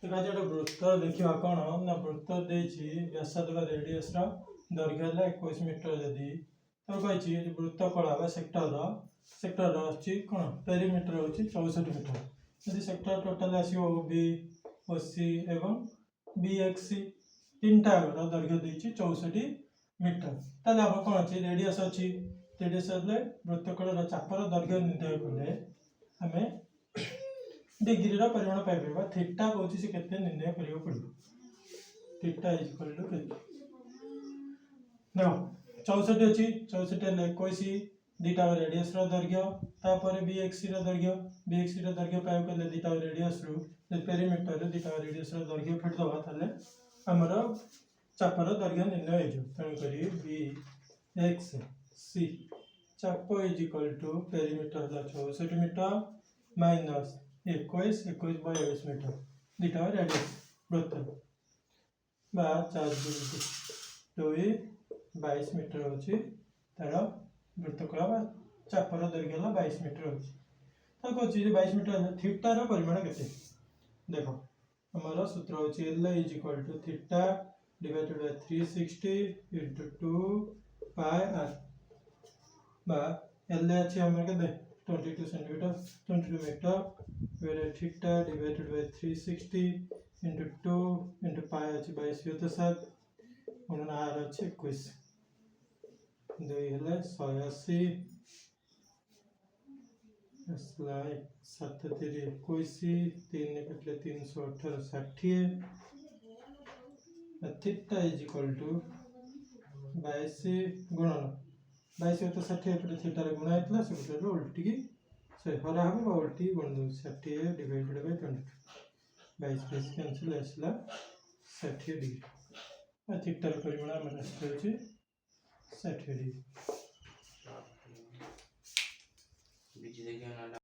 देखा जो वृत्तर देखा कौन ना वृत्तर देछि व्यासार्ध बा रेडियस रो दैर्घ्य है 21 मीटर जदि तो कहि वृत्त कला सेक्टर अछि कोन पेरीमीटर होछि 64 मीटर यदि सेक्टर टोटल आसीओ ओबी ओसी एवं बीएक्सी तीनटा रो दैर्घ्य देछि 64 मीटर ताले अब कोन अछि रेडियस अछि रेडियस ले वृत्तकल चापर दैर्घ्य निर्णय कले हमें डिग्री रो परिमाण पाइ परबा थीटा होछि से केते निर्णय करियो पड़िबो थीटा इज इक्वल टू केते नो 64 अछि 64 ले 21 दीटा रेडियस रो दैर्घ्य तापर बीएक्सी रो दैर्घ्य पाइ कले दीटा रेडियस रो पेरीमीटर रो दीटा रेडियस रो दैर्घ्य फेट दबा ताले हमरो चापर दैर्घ्य निर्णय हो तण करी बी एक्स सी चाप इज इक्वल टू पेरीमीटर ला 64 metre minus 21 by 22 metre theta radius वृत्त बा 4 2 22 मीटर होची तार वृत्तकला बा चापर दैर्घ्य ला 22 मीटर होची ता कोची 22 मीटर थीटा रो परिमाण केते देखो हमर सूत्र होची l is equal to theta divided by 360 into 2 pi r बा l अछि हमर के 22 centimetre 22 metre where theta divided by 360 into 2 into pi अछि 22 होता 7 गुणन r अछि 21 2 हेले 180 स्लाइड 7 3 21 3 कटले 318 60 थीटा इज इक्वल टू 22 गुणन 22 होता 60 एपटे थीटा रे गुणा हेतला से गुटे उल्टी की से हरा हम उल्टी गुण दो 60 डिवाइडेड बाय 22 22 कैंसिल आसला 60 डिग्री थीटा रे परिमाण हम रास्ते होची 60 डिग्री